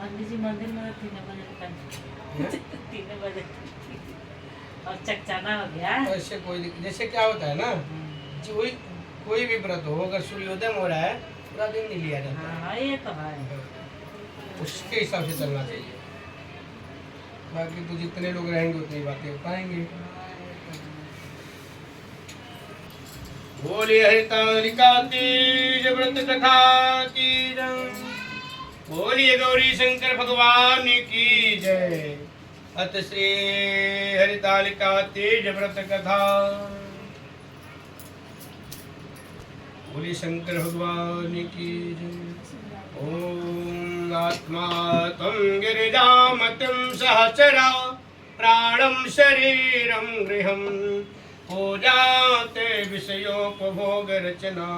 पंडित जी मंदिर में 3 बजे 3 बजे और चकचाना हो गया। ऐसे कोई जैसे क्या होता है ना, कोई भी व्रत हो, अगर सूर्योदय हो रहा है पूरा दिन नहीं लिया जाता है। हाँ ये तो है। उसके हिसाब से चलना चाहिए। बाकी तो जितने लोग रहेंगे उतनी बातें हो पाएंगे। बोलिए हरितालिका तीज व्रत कथा की जय। बोलिए गौरी शंकर भगवान की जय। अत श्री हरितालिका तीज व्रत कथा। बोलिए शंकर भगवान की जय। ओम आत्मा त्वं गिरिजामतिं सहचरा प्राणं शरीरं गृहं पूजाते विषयोपभोग रचना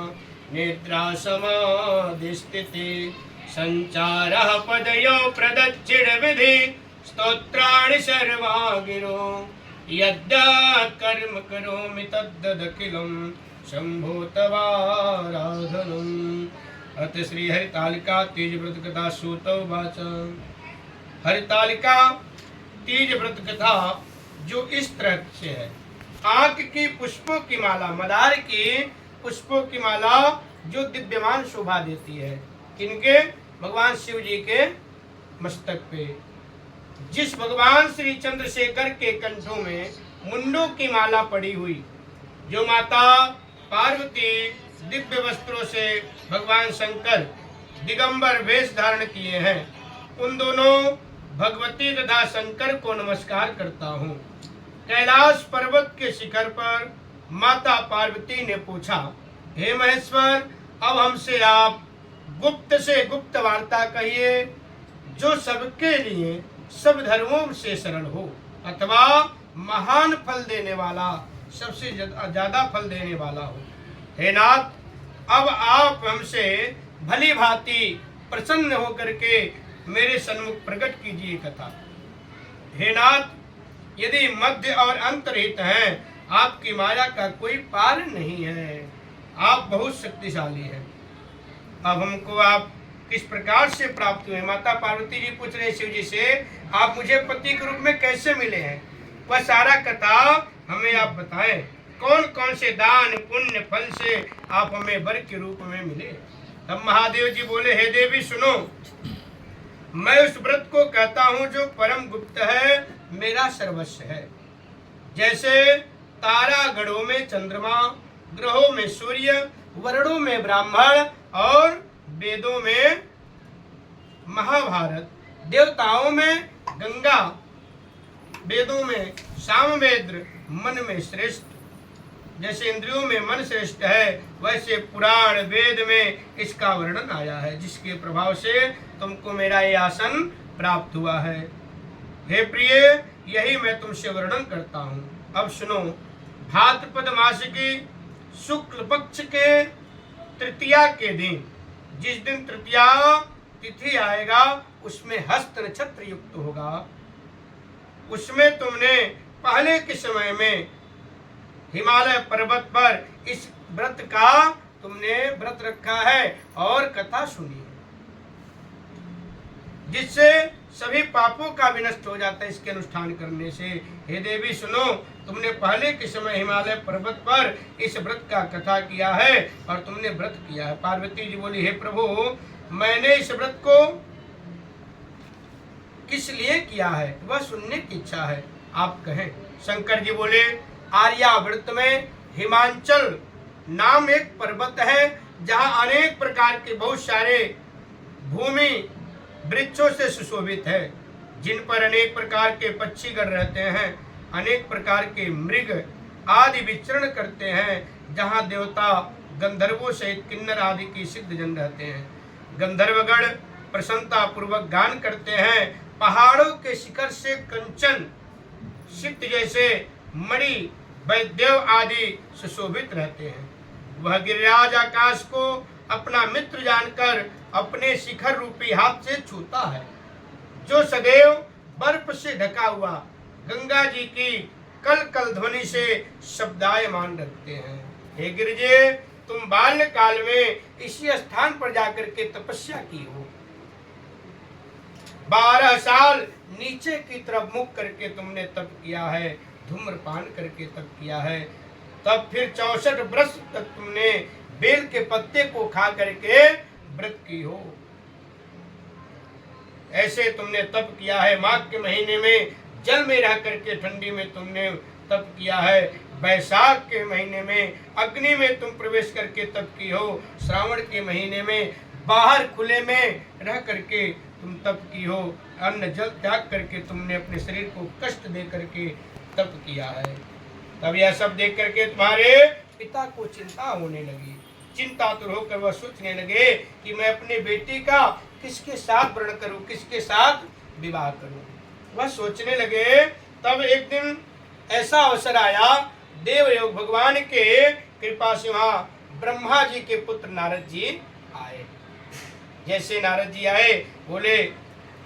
निद्रा समाधि स्थिति संचारः पदयो प्रदक्षिण विधि स्तोत्राणि सर्वा गिरो यद्यत् कर्म करोमि तद्दखिलं शंभो तवाराधनम्। अत श्री हरितालिका तीज व्रत कथा सूतोवाच। हरितालिका तीज व्रत कथा जो इस तरह से है, आंख की पुष्पों की माला, मदार की पुष्पों की माला जो दिव्यमान शोभा देती है, किनके? भगवान शिव जी के मस्तक पे। जिस भगवान श्री चंद्रशेखर के कंठों में मुंडों की माला पड़ी हुई, जो माता पार्वती दिव्य वस्त्रों से भगवान शंकर दिगंबर वेश धारण किए हैं, उन दोनों भगवती तथा शंकर को नमस्कार करता हूँ। कैलाश पर्वत के शिखर पर माता पार्वती ने पूछा, हे महेश्वर, अब हमसे आप गुप्त से गुप्त वार्ता कहिए, जो सबके लिए सब धर्मों से सरल हो अथवा महान फल देने वाला, सबसे ज्यादा फल देने वाला हो। हे नाथ, अब आप हमसे भली भांति प्रसन्न होकर के मेरे सन्मुख प्रकट कीजिए कथा। हे नाथ, यदि मध्य और अंतरहित हैं, आपकी माया का कोई पार नहीं है, आप बहुत शक्तिशाली हैं। अब हमको आप किस प्रकार से प्राप्त हुए? माता पार्वती जी पूछ रहे शिव जी से, आप मुझे पति के रूप में कैसे मिले हैं? वह सारा कथा हमें आप बताएं। कौन कौन से दान पुण्य फल से आप हमें वर के रूप में मिले? तब महादेव जी बोले, हे देवी सुनो, मैं उस व्रत को कहता हूँ जो परम गुप्त है, मेरा सर्वस्व है। जैसे तारा गढ़ों में चंद्रमा, ग्रहों में सूर्य, वर्णों में ब्राह्मण और वेदों में महाभारत, देवताओं में गंगा, वेदों में सामवेद, मन में श्रेष्ठ। जैसे इंद्रियों में मन श्रेष्ठ है, वैसे पुराण वेद में इसका वर्णन आया है, जिसके प्रभाव से तुमको मेरा ये आसन प्राप्त हुआ है। हे प्रिय, यही मैं तुमसे वर्णन करता हूँ। अब सुनो, भाद्रपद मास की शुक्ल पक्ष के तृतीया के दिन, जिस दिन तृतीया तिथि आएगा, उसमें हस्त नक्षत्र युक्त होगा। उसमें तुमने पहले के समय में हिमालय पर्वत पर इस व्रत का तुमने व्रत रखा है और कथा सुनी है, जिससे सभी पापों का विनष्ट हो जाता है इसके अनुष्ठान करने से। हे देवी सुनो, तुमने पहले के समय हिमालय पर्वत पर इस व्रत का कथा किया है और तुमने व्रत किया है। पार्वती जी बोली, हे प्रभु, मैंने इस व्रत को किस लिए किया है, वह सुनने की इच्छा है, आप कहें। शंकर जी बोले, आर्यावर्त में हिमांचल नाम एक पर्वत है, जहाँ अनेक प्रकार के बहुत सारे भूमि वृक्षों से सुशोभित है, जिन पर अनेक प्रकार के पक्षीगण रहते हैं, अनेक प्रकार के मृग आदि विचरण करते हैं, जहाँ देवता गंधर्वों सहित किन्नर आदि की सिद्ध जन रहते हैं। गंधर्वगण प्रसन्नता पूर्वक गान करते हैं। पहाड़ों के शिखर से कंचन, सिद्ध जैसे मणि, वैद्यव आदि सुशोभित रहते हैं। वह गिरिराज आकाश को अपना मित्र जानकर अपने शिखर रूपी हाथ से छूता है, जो सदैव बर्फ से ढका हुआ गंगा जी की कल कल ध्वनि से शब्दायमान रखते हैं। हे गिरिजे, तुम बाल्यकाल में इसी स्थान पर जाकर के तपस्या की हो। 12 साल नीचे की तरफ मुख करके तुमने तप किया है, धूम्रपान करके तप किया है। तब फिर 64 वर्ष तक तुमने बेल के पत्ते को खा करके व्रत की हो। ऐसे तुमने तप किया है। माघ के महीने में जल में रह करके ठंडी में तुमने तप किया है। वैशाख के महीने में अग्नि में तुम प्रवेश करके तप की हो। श्रावण के महीने में बाहर खुले में रह करके तुम तप की हो। अन्न जल त्याग करके तुमने अपने शरीर को कष्ट दे करके तप किया है। तब यह सब देख करके तुम्हारे पिता को चिंता होने लगी। चिंतातुर होकर वह सोचने लगे कि मैं अपने बेटी का किसके साथ वर्ण करूं, किसके साथ विवाह करूं। वह सोचने लगे। तब एक दिन ऐसा अवसर आया, देवयोग भगवान के कृपा से वहाँ ब्रह्मा जी के पुत्र नारद जी आए। जैसे नारद जी आए, बोले,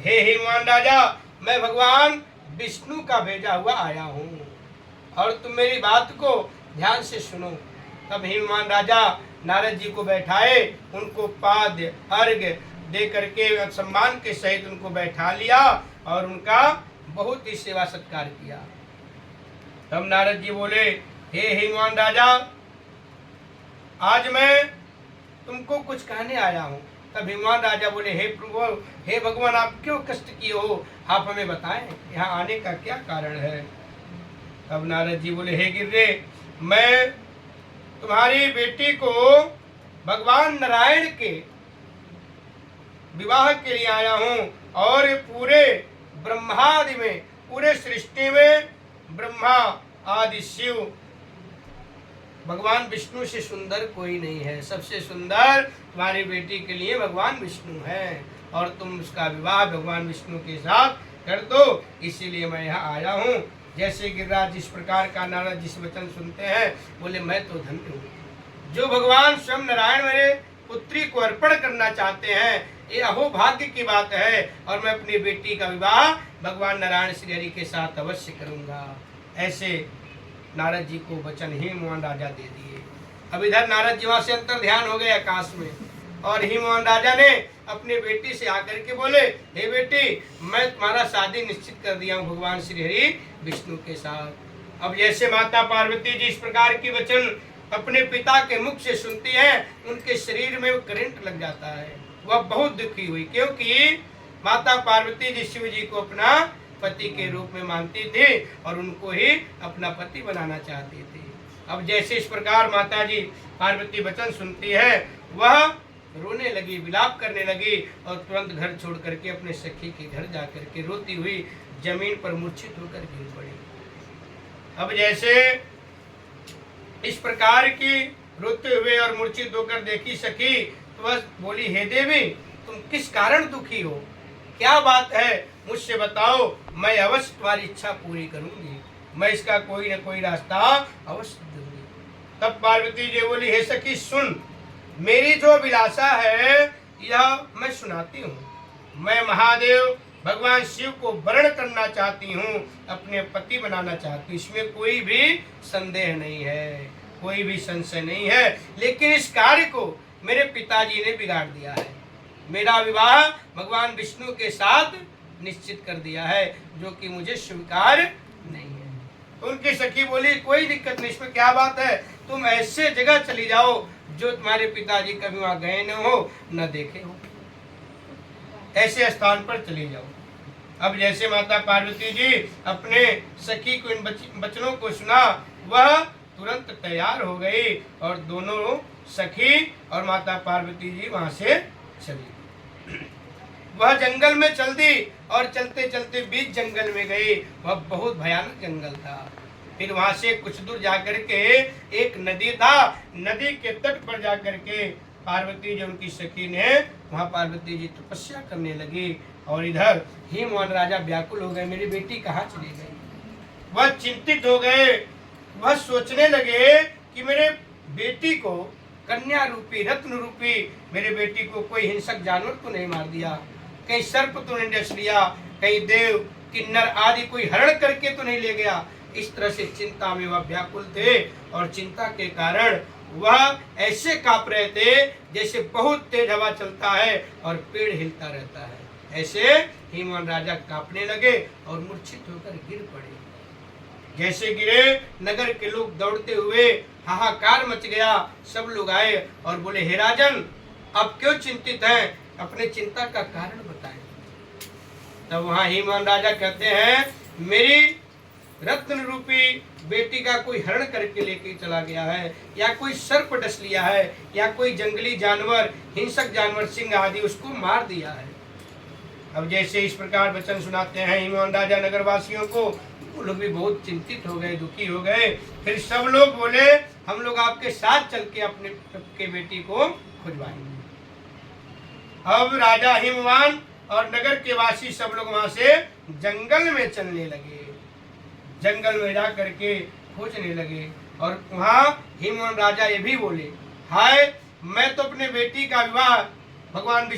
हे हिमवान राजा, मैं भगवान विष्णु का भेजा हुआ आया हूँ और तुम मेरी बात को ध्यान से सुनो। तब हिमवान राजा नारद जी को बैठाए, उनको पाद्य अर्घ्य दे करके सम्मान के सहित उनको बैठा लिया और उनका बहुत ही सेवा सत्कार किया। तब नारद जी बोले, हे हिमवान राजा, आज मैं तुमको कुछ कहने आया हूँ। तब हिमवान राजा बोले, हे प्रभु, हे भगवान, आप क्यों कष्ट किए हो, आप हमें बताएं, यहाँ आने का क्या कारण है। तब नारद जी बोले, हे गिर्रे, मैं तुम्हारी बेटी को भगवान नारायण के विवाह के लिए आया हूँ और पूरे ब्रह्मादि में, पूरे सृष्टि में ब्रह्मा आदि शिव भगवान विष्णु से सुंदर कोई नहीं है। सबसे सुंदर तुम्हारी बेटी के लिए भगवान विष्णु है और तुम उसका विवाह भगवान विष्णु के साथ कर दो, इसीलिए मैं यहाँ आया हूँ। जैसे गिरिराज जिस प्रकार का नारद जिस वचन सुनते हैं, बोले, मैं तो धन्य हूँ। जो भगवान स्वयं नारायण मेरे पुत्री को अर्पण करना चाहते हैं, ये अहोभाग्य की बात है और मैं अपनी बेटी का विवाह भगवान नारायण श्री हरि के साथ अवश्य करूंगा। ऐसे नारद जी को वचन हिमवान राजा दे दिए। अब इधर नारद जी वहां से अंतर ध्यान हो गए आकाश में और हिमवान राजा ने अपनी बेटी से आकर के बोले, हे बेटी, मैं तुम्हारा शादी निश्चित कर दिया हूँ भगवान श्री हरि विष्णु के साथ। अब जैसे माता पार्वती जी इस प्रकार की वचन अपने पिता के मुख से सुनती हैं, उनके शरीर में करंट लग जाता है। वह बहुत दुखी हुई, क्योंकि माता पार्वती जी शिव जी को अपना पति के रूप में मानती थी और उनको ही अपना पति बनाना चाहती थी। अब जैसे इस प्रकार माता जी पार्वती वचन सुनती है, वह रोने लगी, विलाप करने लगी और तुरंत घर छोड़ करके अपने सखी के घर जा करके रोती हुई जमीन पर मूर्छित होकर गिर पड़ी। अब जैसे इस प्रकार की रोते हुए और मूर्छित होकर देखी सखी, तो वह बोली, हे देवी, तुम किस कारण दुखी हो, क्या बात है, मुझसे बताओ, मैं अवश्य तुम्हारी इच्छा पूरी करूंगी, मैं इसका कोई न कोई रास्ता अवश्य दूंगी। तब पार्वती जी बोली, हे सखी सुन, मेरी जो अभिलाषा है यह मैं सुनाती हूँ। मैं महादेव भगवान शिव को वर्ण करना चाहती हूँ, अपने पति बनाना चाहती हूँ, इसमें कोई भी संदेह नहीं है, कोई भी संशय नहीं है। लेकिन इस कार्य को मेरे पिताजी ने बिगाड़ दिया है। मेरा विवाह भगवान विष्णु के साथ निश्चित कर दिया है, जो कि मुझे स्वीकार नहीं है। उनकी सखी बोली, कोई दिक्कत नहीं, इसमें क्या बात है, तुम ऐसे जगह चली जाओ जो तुम्हारे पिताजी कभी वहां गए न हो, न देखे हो, ऐसे स्थान पर चली जाओ। अब जैसे माता पार्वती जी अपने सखी को इन वचनों को सुना, वह तुरंत तैयार हो गई और दोनों सखी और माता पार्वती जी वहां से चली। वह जंगल में चल दी और चलते चलते बीच जंगल में गई। वह बहुत भयानक जंगल था। फिर वहां से कुछ दूर जाकर के एक नदी था, नदी के तट पर जाकर के पार्वती जी उनकी सखी ने वहां पार्वती जी तपस्या करने लगी और इधर हिमवान राजा व्याकुल हो गए, मेरी बेटी कहाँ चली गई। वह चिंतित हो गए, वह सोचने लगे कि मेरे बेटी को, कन्या रूपी रत्न रूपी मेरे बेटी को कोई हिंसक जानवर तो नहीं मार दिया, कहीं सर्प तो नहीं डस लिया, कहीं देव किन्नर आदि कोई हरण करके तो नहीं ले गया। इस तरह से चिंता में वह व्याकुल थे और चिंता के कारण वह ऐसे कांप रहे थे जैसे बहुत तेज हवा चलता है और पेड़ हिलता रहता है, ऐसे हिमवान राजा कांपने लगे और मूर्छित होकर गिर पड़े। जैसे गिरे, नगर के लोग दौड़ते हुए, हाहाकार मच गया। सब लोग आए और बोले, हे राजन, अब क्यों चिंतित हैं? अपने चिंता का कारण बताएं। तब वहां हिमवान राजा कहते हैं, मेरी रत्न रूपी बेटी का कोई हरण करके लेके चला गया है, या कोई सर्प डस लिया है, या कोई जंगली जानवर, हिंसक जानवर, सिंह आदि उसको मार दिया है। अब जैसे इस प्रकार वचन सुनाते हैं हिमवान राजा नगरवासियों को, वो लोग भी बहुत चिंतित हो गए, दुखी हो गए। फिर सब लोग बोले, हम लोग आपके साथ चल के अपने के बेटी को खुजवाएंगे। अब राजा हिमवान और नगर के वासी सब लोग वहां से जंगल में चलने लगे, जंगल में जा करके खोजने लगे। और वहां हिमवान राजा ये भी बोले, हाय, मैं तो अपने बेटी का विवाह भगवान